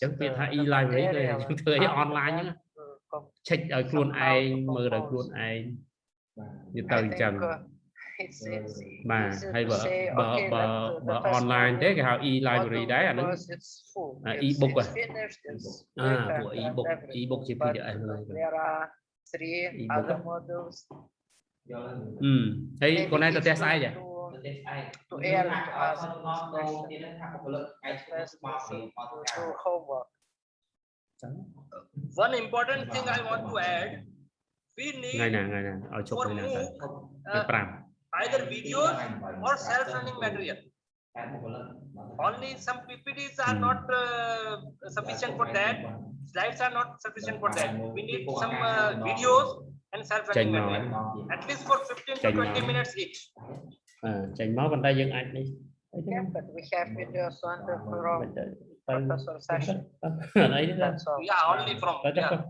chấn miền hai library này chúng tôi online nhá check ở luôn ai mơ được luôn ai như tờ trần mà hay bờ online thế cái học library đấy là nó ebook của ebook chỉ phải để ebook thấy con này tôi test ai vậy One important thing I want to add, we need ngày nào ở chỗ for này MOOC either videos or self-learning material. Only some PPTs are not sufficient for that. Slides are not sufficient for that. We need some videos and self-learning material. At least for 15 to 20 minutes each. chành máu bàn tay dân anh đi. Yeah, but we have videos on the from Professor Sashi. Yeah, only from. Yeah.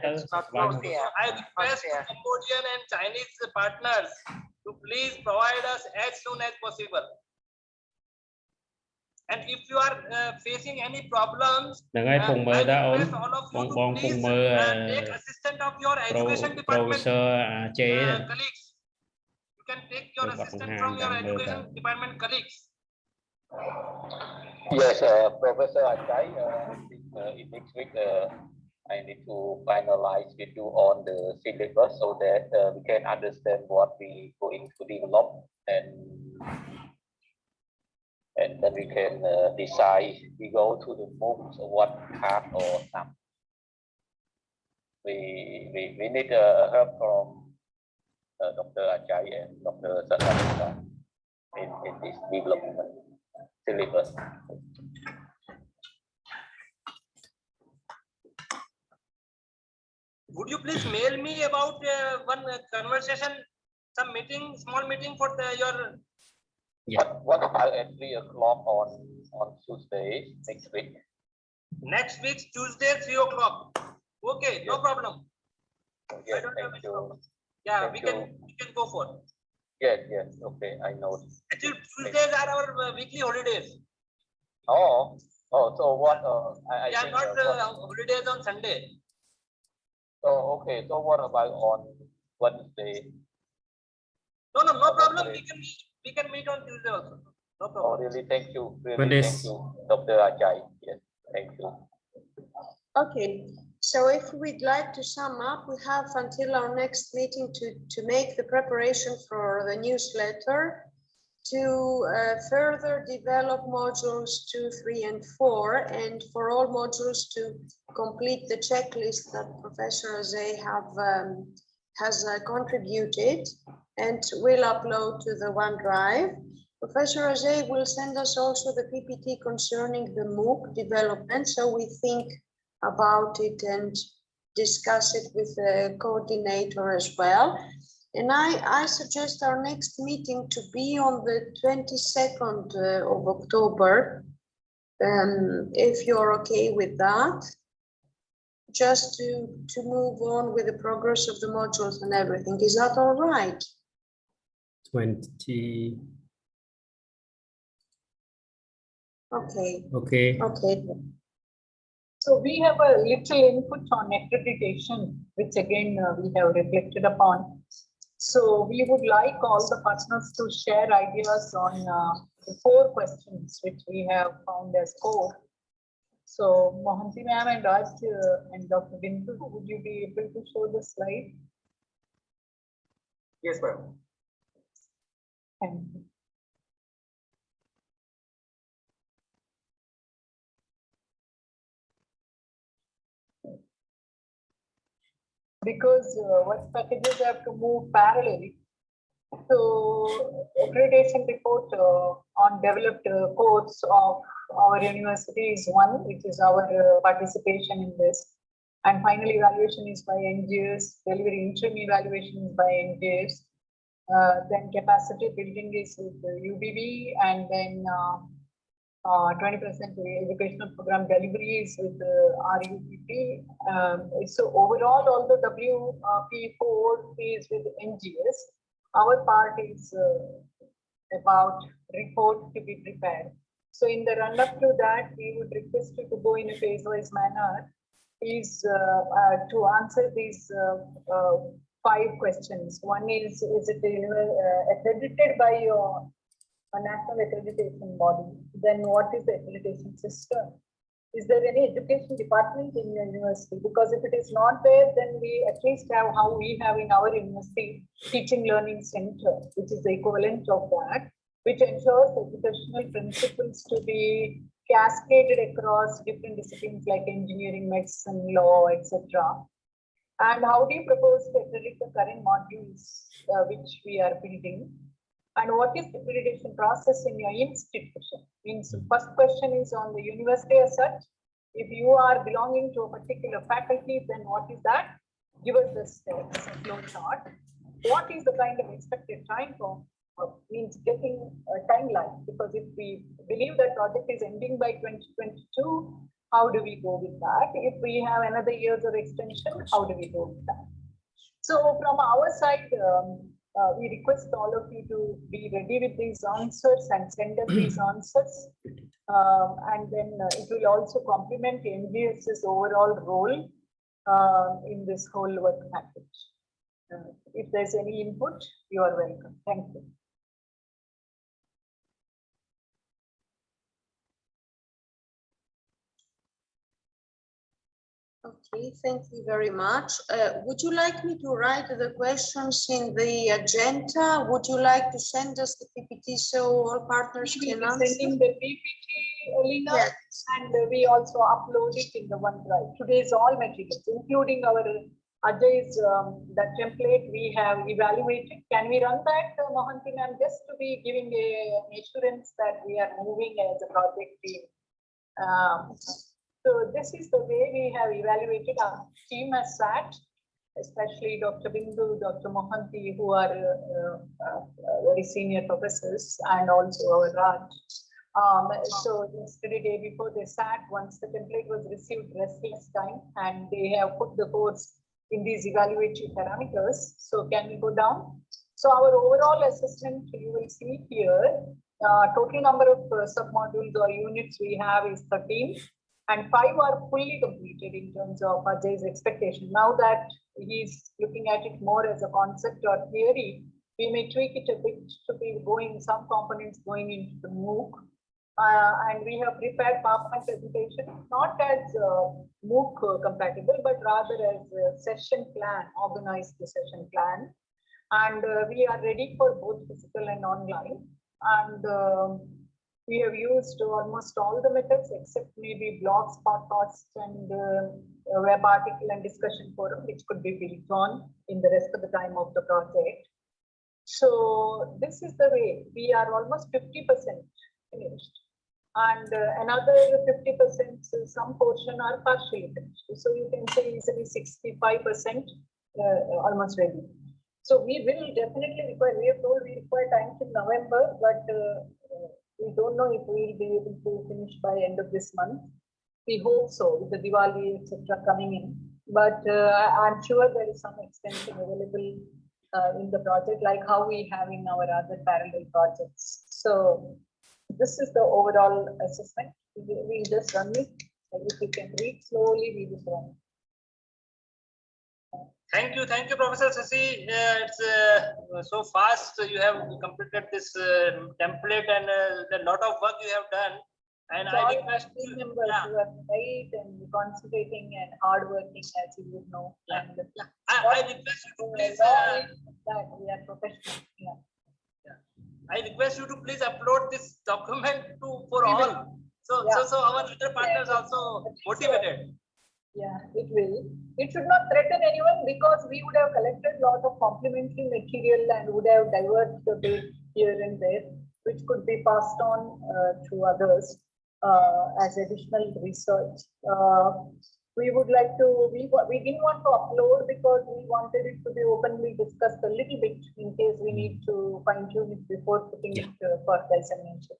It's not from here. I request Cambodian and Chinese partners to please provide us as soon as possible. And if you are facing any problems, đừng ai phùng mơ đã ổn bong phùng mơ take assistant of your education department professor chế colleagues. You can take your assistant from your education department colleagues. Yes, Professor Ajay, in next week I need to finalize with you on the syllabus so that we can understand what we going to develop and then we can decide we go to the MOOC or what part or some. We need help from Dr. Ajay and Dr. Satya in this development syllabus. Would you please mail me about one conversation, some meeting, small meeting for your. What about at 3 o'clock on Tuesday next week? Next week, Tuesday, 3 o'clock. Okay, no problem. Yes, thank you. Yeah, thank we you. can go for. Yes, okay, I know. Actually, Tuesdays are our weekly holidays. Oh, so what? I Yeah, think, not holidays on Sunday. So okay, so what about on Wednesday? No problem. We can meet on Tuesday also. No problem. Oh, really? Thank you. Really, thank you, Dr. Ajay. Yes, thank you. Okay, so if we'd like to sum up, we have until our next meeting to make the preparation for the newsletter, to further develop modules 2, 3, and 4, and for all modules to complete the checklist that Professor Azay has contributed and will upload to the OneDrive. Professor Azay will send us also the PPT concerning the MOOC development, so we think about it and discuss it with the coordinator as well. And I suggest our next meeting to be on the 22nd of October, if you're okay with that, just to move on with the progress of the modules and everything. Is that all right? 20. Okay. Okay. Okay. So we have a little input on accreditation, which again we have reflected upon. So we would like all the partners to share ideas on the 4 questions which we have found as core. So Mohanty ma'am and Raj and Dr. Bindu, would you be able to show the slide? Yes, ma'am. Thank you. Because work packages have to move parallelly. So accreditation report on developed codes of our university is one, which is our participation in this. And final evaluation is by NGOs, delivery interim evaluation is by NGOs. Then capacity building is with the UBB, and then 20% educational program delivery is with the RUPP. So overall, although WP4 is with NGS, our part is about report to be prepared. So in the run up to that, we would request you to go in a phase-wise manner is to answer these 5 questions. One is it accredited by your national accreditation body? Then what is the accreditation system? Is there any education department in your university? Because if it is not there, then we at least have how we have in our university teaching learning center, which is the equivalent of that, which ensures educational principles to be cascaded across different disciplines like engineering, medicine, law, etc. And how do you propose to accredit the current modules which we are building? And what is the accreditation process in your institution? Means first question is on the university as such. If you are belonging to a particular faculty, then what is that? Give us the steps, a flow chart. What is the kind of expected time for? Means getting a timeline, because if we believe that project is ending by 2022, how do we go with that? If we have another years of extension, how do we go with that? So from our side, we request all of you to be ready with these answers and send us these answers. And then it will also complement NGS's overall role in this whole work package. If there's any input, you are welcome. Thank you. Okay, thank you very much. Would you like me to write the questions in the agenda? Would you like to send us the PPT so all partners can answer? Sending the PPT, Alina, yes. And we also upload it in the OneDrive. Today's all materials, including our Ajay's that template we have evaluated. Can we run that, Mohanty ma'am, just to be giving an assurance that we are moving as a project team? So this is the way we have evaluated our team as sat, especially Dr. Bindu, Dr. Mohanty, who are very senior professors, and also our Raj. So yesterday, day before they sat, once the template was received, restless time, and they have put the course in these evaluatory parameters. So can we go down? So our overall assessment, you will see here, total number of submodules or units we have is 13. And 5 are fully completed in terms of Ajay's expectation. Now that he's looking at it more as a concept or theory, we may tweak it a bit to be going, some components going into the MOOC. And we have prepared PowerPoint presentation, not as MOOC compatible, but rather as a session plan, organized the session plan. And we are ready for both physical and online. And we have used almost all the methods except maybe blogs, podcasts, and web article and discussion forum, which could be built on in the rest of the time of the project. So this is the way we are almost 50% finished. and another 50%, some portion are partially finished. So you can say easily 65% almost ready. So we will definitely require, we have told we require time till November, but we don't know if we will be able to finish by end of this month. We hope so, with the Diwali, etc. coming in. But I'm sure there is some extension available in the project, like how we have in our other parallel projects. So this is the overall assessment. We just run it. If you can read slowly, we will run. Thank you, Professor Sasi. It's so fast. You have completed this template, and a lot of work you have done. And so I request team members who are right and concentrating and hardworking, as you would know. Yeah. And I request you to please. That we are professional. Yeah. I request you to please upload this document for We all. will. So our other partners also motivated. Yeah, it will. It should not threaten anyone, because we would have collected a lot of complementary material and would have diverged a bit here and there, which could be passed on to others as additional research. We would like to, we didn't want to upload because we wanted it to be openly discussed a little bit in case we need to fine tune it before putting it for dissemination.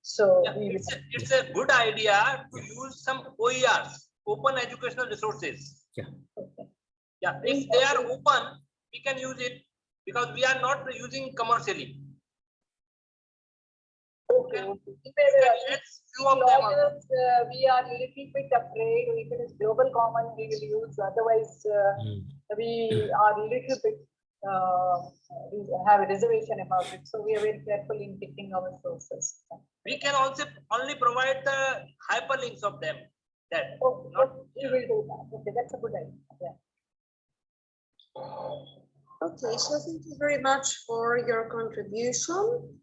So it's a good idea to use some OERs, open educational resources. Yeah, if they are open, we can use it, because we are not using commercially. Okay. Let's few of them also. We are a little bit afraid if it is global common, we will use. Otherwise, we are a little bit have a reservation about it. So we are very careful in picking our sources. We can also only provide the hyperlinks of them. That we will do that. Okay, that's a good idea. Yeah. Okay, so thank you very much for your contribution.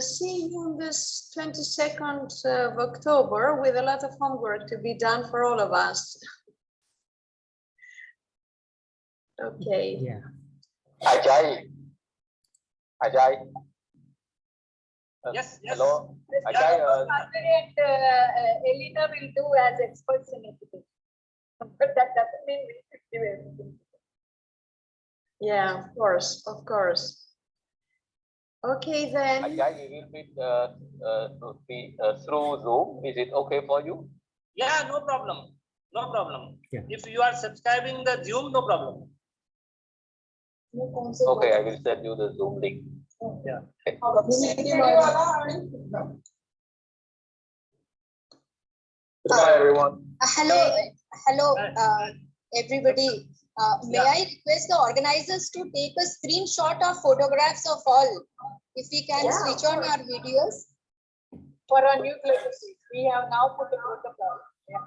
See you on this 22nd of October with a lot of homework to be done for all of us. Okay. Yeah. Ajay. Yes. Hello. Ajay, Elena will do as experts in education. But that doesn't mean we should do everything. Yeah, of course. Okay, then. Ajay, we will be through Zoom. Is it okay for you? Yeah, no problem. No problem. Yeah. If you are subscribing the Zoom, no problem. Okay, I will send you the Zoom link. Yeah. Goodbye, everyone. Hello, everybody. May I request the organizers to take a screenshot of photographs of all? If we can switch on our videos. For our newsletter, we have now put a protocol. Yeah.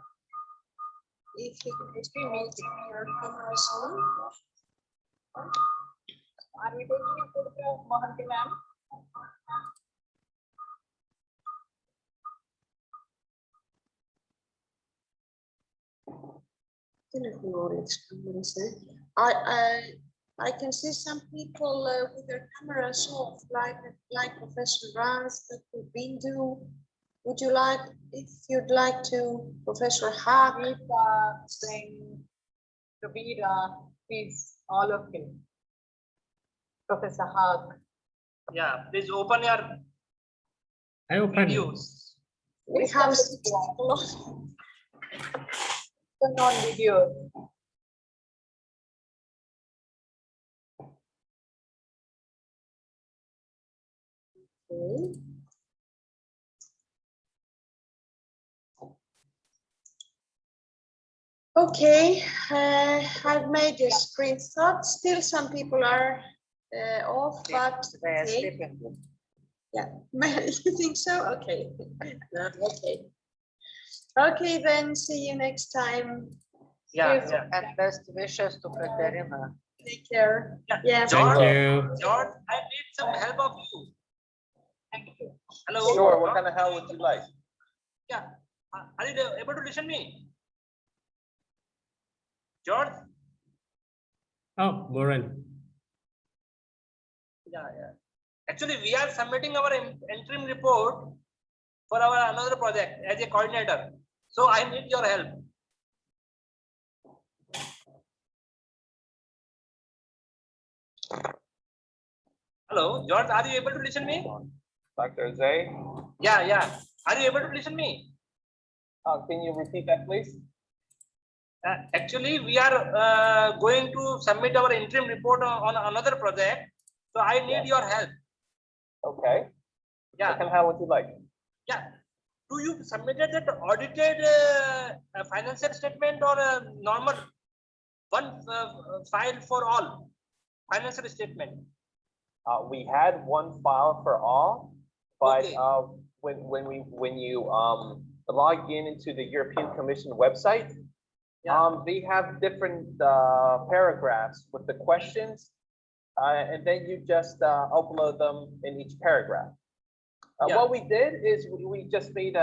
If you can meeting your cameras on. Are we taking a photograph, Mohanty ma'am? I can see some people with their cameras off, like Professor Raz, Dr. Bindu. Would you like, if you'd like to, Professor Haq? Singh, Kabira, please, all of you. Professor Haq. Yeah, please open your I open videos. We have 6 people. Turn on video. Okay. Okay, I've made a screenshot. Still, some people are off, but okay. Yeah, you think so? Okay. Okay. Okay, then see you next time. Yeah. And best wishes to Katerina. Take care. Yeah. Thank you. George, I need some help of you. Thank you. Hello. Sure, what kind of help would you like? Yeah. Are you able to listen me? George? Oh, Moran. Yeah. Actually, we are submitting our interim report for our another project as a coordinator. So I need your help. Hello, George, are you able to listen me? Dr. Zay, Yeah. Are you able to listen me? can you repeat that, please? Actually, we are going to submit our interim report on another project. So I need your help. Okay. I Yeah. can have what you like. Yeah. Do you submitted that audited financial statement or a normal one file for all financial statement? We had one file for all, but Okay. when you log into the European Commission website, Yeah. they have different paragraphs with the questions, and then you just upload them in each paragraph. Yeah. What we did is we just made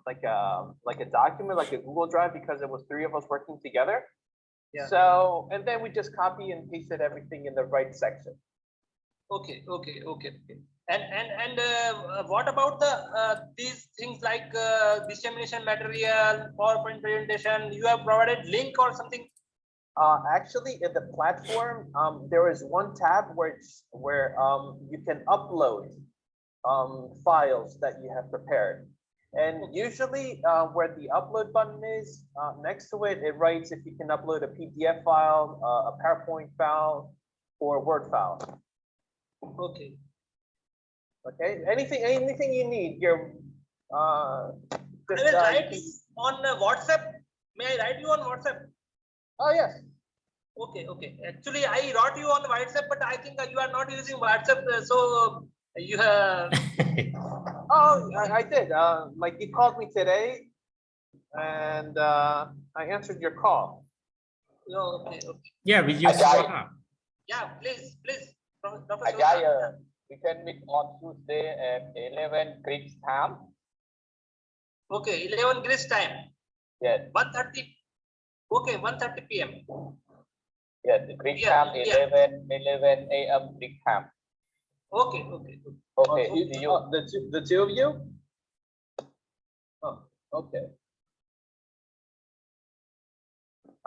like a document, like a Google Drive, because it was 3 of us working together. Yeah. So, and then we just copy and pasted everything in the right section. Okay. And what about the these things like dissemination material, PowerPoint presentation? You have provided link or something? Actually, in the platform, there is one tab where you can upload files that you have prepared. And usually where the upload button is, next to it, it writes if you can upload a PDF file, a PowerPoint file, or a Word file. Okay. Okay, anything you need, you're I just, will write you on WhatsApp. May I write you on WhatsApp? oh yes. Okay. Actually, I wrote you on WhatsApp, but I think you are not using WhatsApp, so you have. Oh, I did. Like you called me today, and I answered your call. No, okay. Yeah, we use WhatsApp. Yeah, please, Dr. Ajay, we can meet on Tuesday at 11 Greek time. Okay, 11 Greece time. Yes. 1:30. Okay, 1:30 p.m. Yes, the Greek Yeah, time, yeah. 11 a.m. Greek time. Okay. Okay, see you. The two of you? Oh, okay.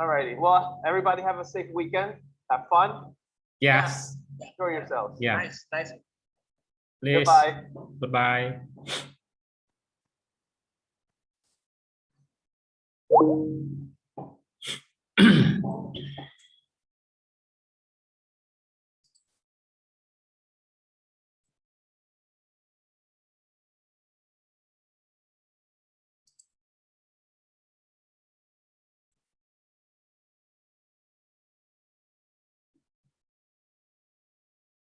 Alrighty. Well, everybody have a safe weekend. Have fun. Yes. Enjoy yourselves. Yeah. Nice. Please. Goodbye. Goodbye.